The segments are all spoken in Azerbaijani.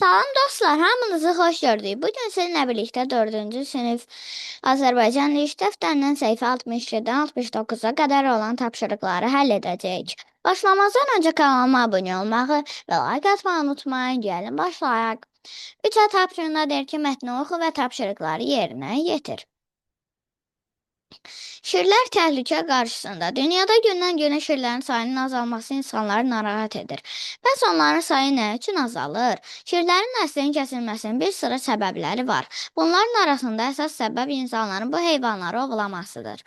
Salam dostlar, hamınızı xoş gördük. Bugün sizinlə birlikdə 4-cü sinif Azərbaycan dil dəftərindən səhifə 62-dən 69-a qədər olan tapşırıqları həll edəcəyik. Başlamazdan öncə kanalıma abunə olmağı və like atmağı unutmayın. Gəlin başlayaq. 3 tapşırığında deyir ki, mətni oxu və tapşırıqları yerinə yetir. Şirlər təhlükə qarşısında. Dünyada gündən-günə şirlərin sayının azalması insanları narahat edir. Bəs onların sayı nə üçün azalır? Şirlərin nəslinin kəsilməsinin bir sıra səbəbləri var. Bunların arasında əsas səbəb insanların bu heyvanları ovlamasıdır.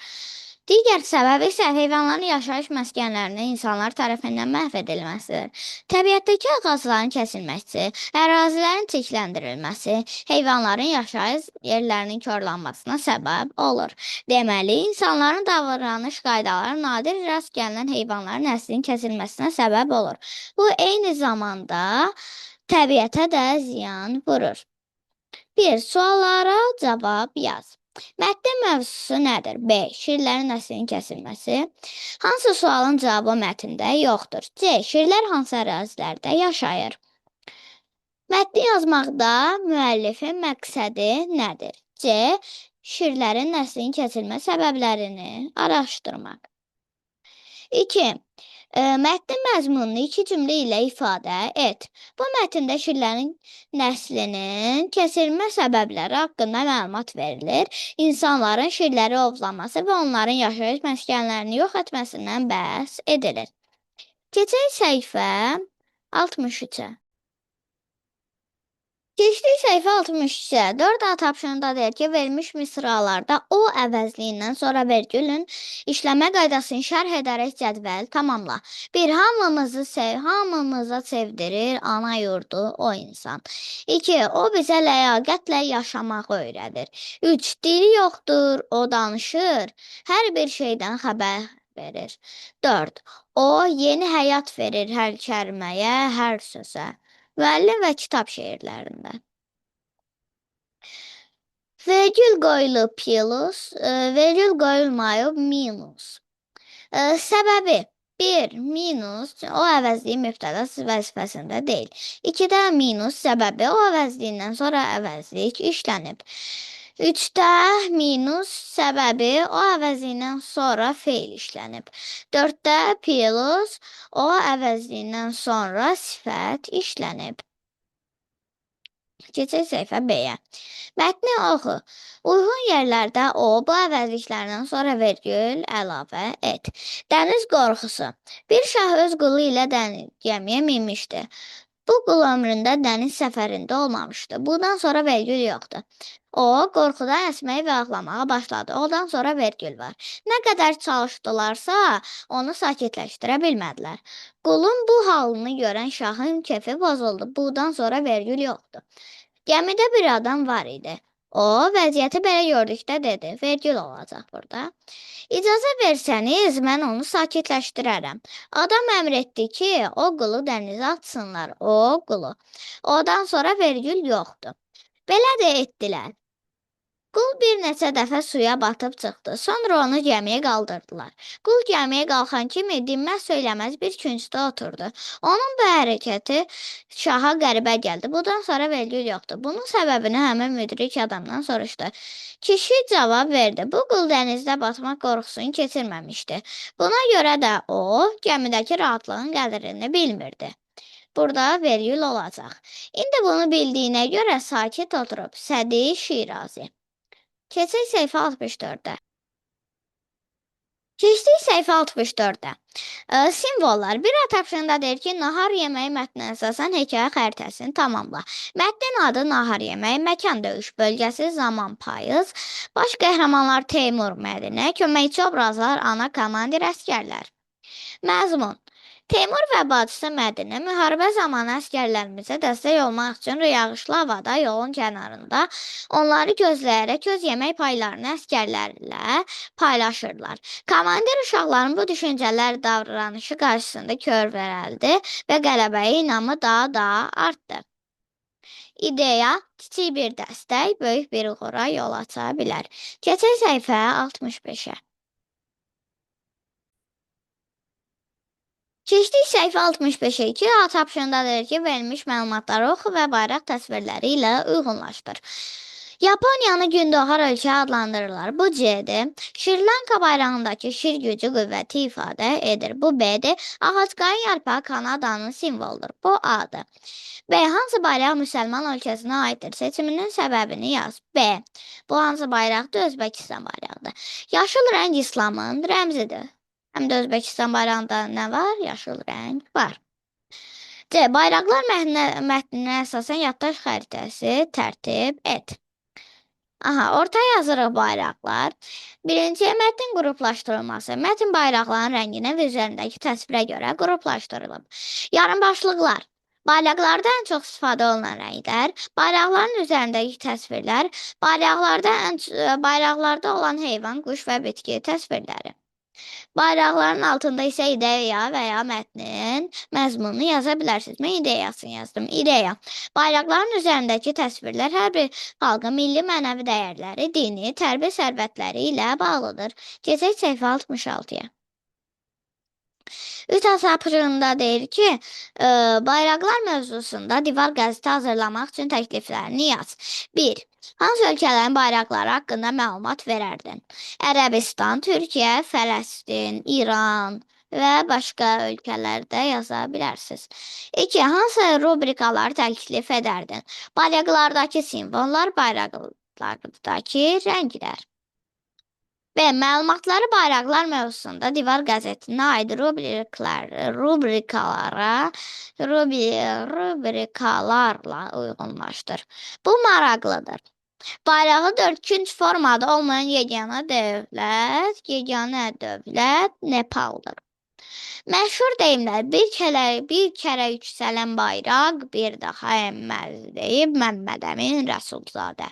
Digər səbəb isə heyvanların yaşayış məskənlərinin insanlar tərəfindən məhv edilməsidir. Təbiətdəki ağacların kəsilməsi, ərazilərin çirkləndirilməsi heyvanların yaşayış yerlərinin korlanmasına səbəb olur. Deməli, insanların davranış qaydaları nadir rast gəlinən heyvanların nəslinin kəsilməsinə səbəb olur. Bu, eyni zamanda təbiətə də ziyan vurur. 1. Suallara cavab yaz. Mətnin mövzusu nədir? B. Şirlərin nəslinin kəsilməsi. Hansı sualın cavabı mətndə yoxdur? C. Şirlər hansı ərazilərdə yaşayır? Mətni yazmaqda müəllifin məqsədi nədir? C. Şirlərin nəslinin kəsilmə səbəblərini araşdırmaq. 2. Mətnin məzmununu 2 cümlə ilə ifadə et. Bu mətndə şirlərin nəslinin kəsilmə səbəbləri haqqında məlumat verilir. İnsanların şirləri ovlaması və onların yaşayış məskənlərini yox etməsindən bəhs edilir. Keçək səhifə 63-ə. Keçdik səhifə 63-ə. 4A tapşırığında deyir ki, verilmiş misralarda o əvəzliyindən sonra vergülün işləmə qaydasını şərh edərək cədvəl tamamla. 1. Hamımıza sevdirir ana yurdu o insan. 2. O bizə ləyaqətlə yaşamağı öyrədir. 3. Dili yoxdur, o danışır, hər bir şeydən xəbər verir. 4. O yeni həyat verir hər kəlməyə, hər sözə. Müəllim və kitab şeirlərində. Vergül qoyulub plus, vergül qoyulmayıb minus. Səbəbi 1. Minus o əvəzliyi mübtəda vəzifəsində deyil. 2-də minus səbəbi o əvəzliyindən sonra əvəzlik işlənib. 3-də minus səbəbi o əvəzliyindən sonra feil işlənib. 4-də plus o əvəzliyindən sonra sifət işlənib. Keçək səhifə B-yə. Mətni oxu. Uyğun yerlərdə o, bu əvəzliklərdən sonra vergül əlavə et. Dəniz qorxusu. Bir şah öz qulu ilə gəmiyə minmişdi. Bu qul ömründə dəniz səfərində olmamışdı. Bundan sonra vergül yoxdur. O, qorxudan əsməyə və ağlamağa başladı. Ondan sonra vergül var. Nə qədər çalışdılarsa, onu sakitləşdirə bilmədilər. Qulun bu halını görən şahın kefi pozuldu. Bundan sonra vergül yoxdur. Gəmidə bir adam var idi. O, vəziyyəti belə gördükdə dedi, vergül olacaq burada. İcazə versəniz, mən onu sakitləşdirərəm. Adam əmr etdi ki, o qulu dənizə atsınlar, o qulu. Ondan sonra vergül yoxdur. Belə də etdilər. Qul bir neçə dəfə suya batıb çıxdı. Sonra onu gəmiyə qaldırdılar. Qul gəmiyə qalxan kimi dinməz söyləməz bir küncdə oturdu. Onun bu hərəkəti şaha qəribə gəldi. Bundan sonra vergül yoxdur. Bunun səbəbini həmin müdrik adamdan soruşdu. Kişi cavab verdi. Bu qul dənizdə batmaq qorxusunu keçirməmişdi. Buna görə də o, gəmidəki rahatlığın qədrini bilmirdi. Burada vergül olacaq. İndi bunu bildiyinə görə sakit oturub. Sədi Şirazi. Keçək səhifə 64-ə. Keçdik səhifə 64-ə. Simvollar. Bir tapşırığında deyir ki, nahar yeməyi mətninə əsasən hekayə xəritəsini tamamla. Mətnin adı nahar yeməyi, məkan döyüş bölgəsi, zaman payız, baş qəhrəmanlar Teymur, Mədinə, köməkçi obrazlar, ana komandir, əsgərlər. Məzmun. Teymur və bacısı Mədinə müharibə zamanı əsgərlərimizə dəstək olmaq üçün yağışlı havada yolun kənarında onları gözləyərək öz yemək paylarını əsgərlərlə paylaşırlar. Komandir uşaqların bu düşüncələr davranışı qarşısında körvərəldi və qələbəyə inamı daha artdı. İdeya, kiçik bir dəstək, böyük bir uğura yol aça bilər. Keçək səhifə 65-ə. Keçdik səhifə 65-ə 2 A tapşırığında deyir ki, verilmiş məlumatları oxu və bayraq təsvirləri ilə uyğunlaşdır. Yaponiyanı gündoğar ölkə adlandırırlar. Bu C-dir. Şri-Lanka bayrağındakı şir gücü qüvvəti ifadə edir. Bu B-dir. Ağacqayın yarpağı Kanadanın simvoludur. Bu A-dır. B. Hansı bayraq müsəlman ölkəsinə aiddir? Seçiminin səbəbini yaz. B. Bu hansı bayraqdır? Özbəkistan bayrağıdır. Yaşıl rəng İslamın rəmzidir. Həm də Özbəkistan bayrağında nə var? Yaşıl rəng var. C. Bayraqlar mətninə əsasən yaddaş xəritəsi tərtib et. Aha, ortaya yazırıq bayraqlar. Birinci, mətnin qruplaşdırılması. Mətn bayraqların rənginə və üzərindəki təsvirə görə qruplaşdırılıb. Yarımbaşlıqlar. Bayraqlarda ən çox istifadə olunan rənglər, bayraqların üzərindəki təsvirlər, bayraqlarda olan heyvan, quş və bitki təsvirləri. Bayraqların altında isə ideya və ya mətnin məzmununu yaza bilərsiniz. Mən ideyasını yazdım. İdeya. Bayraqların üzərindəki təsvirlər hər bir xalqın milli mənəvi dəyərləri, dini, tərbiyə sərvətləri ilə bağlıdır. Keçək səhifə 66-ya. Üç tapşırığında deyir ki, bayraqlar mövzusunda divar qəzeti hazırlamaq üçün təkliflərini yaz. 1. Hansı ölkələrin bayraqları haqqında məlumat verərdin? Ərəbistan, Türkiyə, Fələstin, İran və başqa ölkələrdə yaza bilərsiniz. 2. Hansı rubrikaları təklif edərdin? Bayraqlardakı simvollar, bayraqlardakı rənglər. Və məlumatları bayraqlar mövzusunda divar qəzetinə aid rubrikalarla uyğunlaşdır. Bu maraqlıdır. Bayrağı dördkünc formada olmayan yeganə dövlət Nepaldır. Məşhur deyimlər: bir kərə yüksələn bayraq, bir daha enməz deyib Məmməd Əmin Rəsulzadə.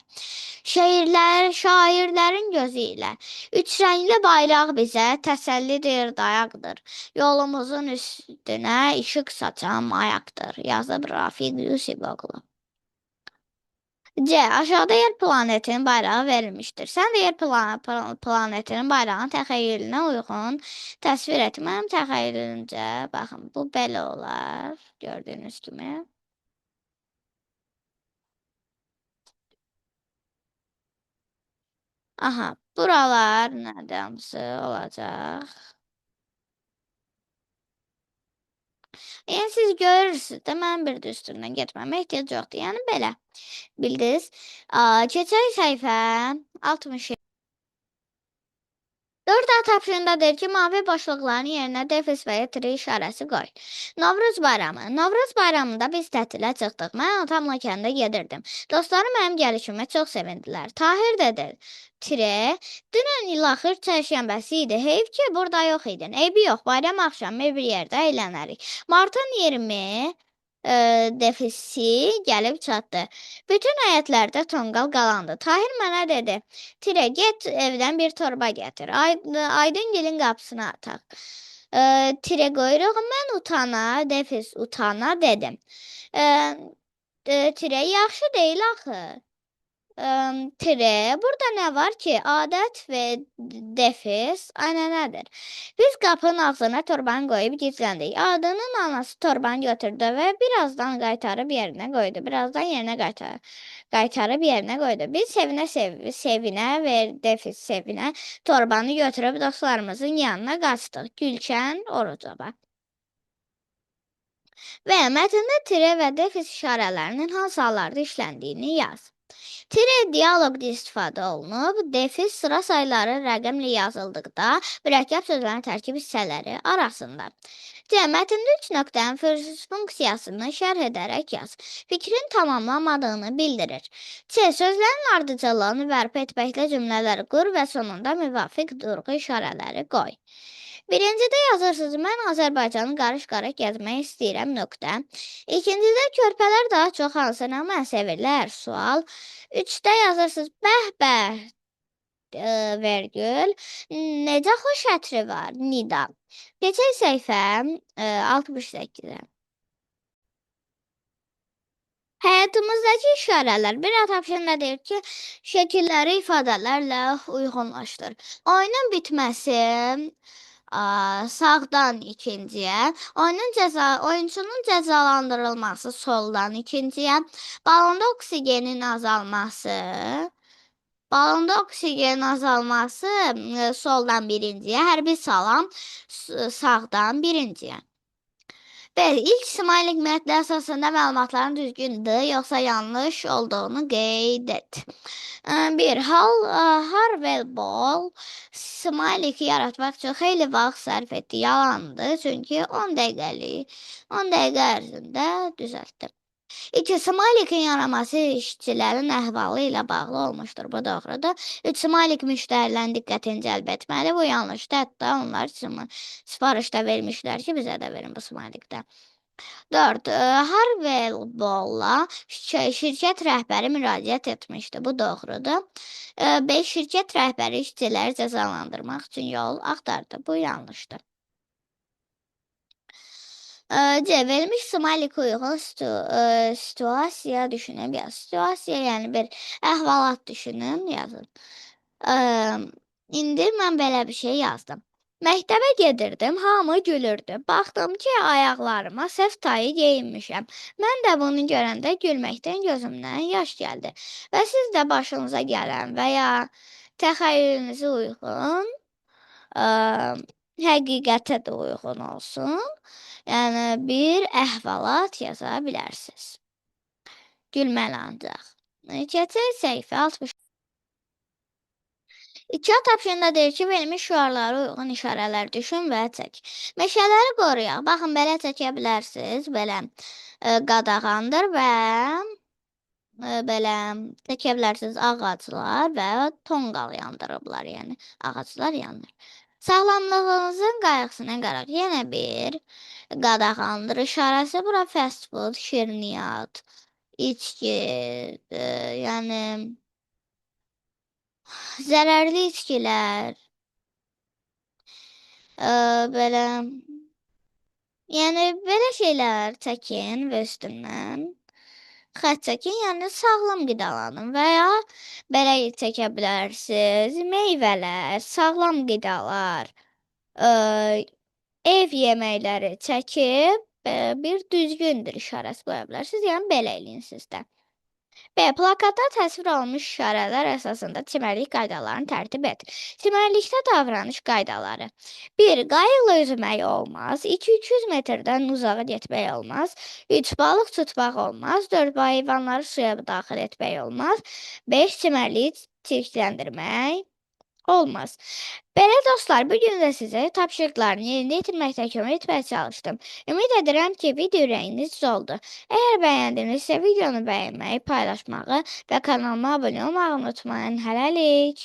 Şairlərin gözü ilə. Üç rəngli bayraq bizə təsəllidir, dayaqdır. Yolumuzun üstünə işıq saçan mayaqdır. Yazıb Rafiq Yusifoğlu. C. Aşağıda yer planetinin bayrağı verilmişdir. Sən də yer planetinin bayrağını təxəyyülünə uyğun təsvir et. Mənim təxəyyülümcə, baxın, bu belə olar, gördüyünüz kimi. Aha, buralar nədənsə olacaq. Yəni, siz görürsünüz də, mənim bir də üstündən getməmə ehtiyac yoxdur. Yəni, belə. Bildiniz. Keçək səhifə 67. 4A tapşırığında deyir ki, mavi boşluqların yerinə defis və ya tiri işarəsi qoy. Novruz bayramı. Novruz bayramında biz tətilə çıxdıq. Mən atamla kəndə gedirdim. Dostlarım mənim gəlişimə çox sevindilər. Tahir dedi, tire, dünən il axır çərşənbəsi idi. Heyf ki, burada yox idin. Eybi yox, bayram axşamı bir yerdə əylənərik. Martın 20 defisi gəlib çatdı. Bütün həyətlərdə tonqal qalandı. Tahir mənə dedi, Tire, get evdən bir torba gətir. Aydın qapısına ataq. Tire qoyuruq, mən defis utana dedim. Tire, yaxşı deyil axı. Tire, burada nə var ki, adət və defis ənənədir. Biz qapının ağzına torbanı qoyub gizləndik. Adının anası torbanı götürdü və birazdan qaytarıb yerinə qoydu. Qaytarıb yerinə qoydu. Biz sevinə və defis sevinə torbanı götürüb dostlarımızın yanına qaçdıq. Gülşən Orucova. Və mətndə tire və defis işarələrinin hansı hallarda işləndiyini yaz. Tire dialoqda istifadə olunub, defis sıra sayları rəqəmlə yazıldıqda mürəkkəb sözlərin tərkib hissələri arasında. C. Mətndə 3 nöqtənin funksiyasını şərh edərək yaz. Fikrin tamamlanmadığını bildirir. C. Sözlərin ardıcıllığını bərpa etməklə cümlələri qur və sonunda müvafiq durğu işarələri qoy. Birincidə yazırsınız, mən Azərbaycanı qarış-qarış gəzmək istəyirəm, nöqtə. İkincidə körpələr daha çox hansı nəmə sevirlər, sual. Üçdə yazırsınız, bəh-bəh, vergül, necə xoş ətri var, nida. Keçək səhifə 68-ə. Həyatımızdakı işarələr. Bir tapşırığında deyir ki, şəkilləri ifadələrlə uyğunlaşdır. Oyunun bitməsi Sağdan ikinciyə. Oyunçunun cəzalandırılması soldan ikinciyə. Balonda oksigenin azalması. Balonda oksigenin azalması soldan birinciyə. Hərbi salam sağdan birinciyə. Bəli, ilk smaylik mətni əsasında məlumatların düzgündür, yoxsa yanlış olduğunu qeyd et. Bir Harvel Ball smayliki yaratmaq üçün xeyli vaxt sərf etdi. Yalandır, çünki 10 dəqiqə ərzində düzəltdi. 2. Smaylikin yaranması işçilərin əhvalı ilə bağlı olmuşdur. Bu doğrudur. 3. Smaylik müştərilərin diqqətini cəlb etməli. Bu yanlışdır. Hətta onlar sifarişdə vermişlər ki, bizə də verin bu smaylikdə. 4. Harvel Ball'a şirkət rəhbəri müraciət etmişdi. Bu doğrudur. 5. Şirkət rəhbəri işçiləri cəzalandırmaq üçün yol axtardı. Bu yanlışdır. C. Verilmiş smaylik uyğun situasiya düşünün. Situasiya yəni bir əhvalat düşünün, yazın. İndi mən belə bir şey yazdım. Məktəbə gedirdim, hamı gülürdü. Baxdım ki, ayaqlarıma səhv tayı geyinmişəm. Mən də bunu görəndə gülməkdən gözümdən yaş gəldi. Və siz də başınıza gələn və ya təxəyyülünüzə uyğun, həqiqətə də uyğun olsun. Yəni bir əhvalat yaza bilərsiniz. Gülməli ancaq. Keçək səhifə 60. İcra tapşırığında deyir ki, verilmiş şüarlara uyğun işarələr düşün və çək. Meşələri qoruyaq. Baxın, belə çəkə bilərsiniz. Belə qadağandır və belə çəkə bilərsiniz ağaclar və tonqal yandırıblar. Yəni ağaclar yanır. Sağlamlığınızın qayğısına qaraq. Yenə bir qadağandır işarəsi. Bura fast food, şirniyyat, içki, yəni zərərli içkilər, belə yəni belə şeylər çəkin və üstündən xətt çəkin, yəni sağlam qidalanın və ya belə çəkə bilərsiniz. Meyvələr, sağlam qidalar, ev yeməkləri çəkib bir düzgündür işarəsi qoya bilərsiniz. Yəni belə eləyin siz də. B. Plakatda təsvir olunmuş işarələr əsasında çimərlik qaydalarını tərtib et. Çimərlikdə davranış qaydaları. 1. Qayıqla üzmək olmaz. 2. 200 metrdən uzağa getmək olmaz. 3. Balıq tutmaq olmaz. 4. Heyvanları suya daxil etmək olmaz. 5. Çimərliyi çirkləndirmək olmaz. Belə dostlar, bu gün də sizə tapşırıqlarını yerinə yetirməkdə kömək etməyə çalışdım. Ümid edirəm ki, video ürəyiniz oldu. Əgər bəyəndinizsə, videonu bəyənməyi, paylaşmağı və kanalıma abunə olmağı unutmayın. Hələlik.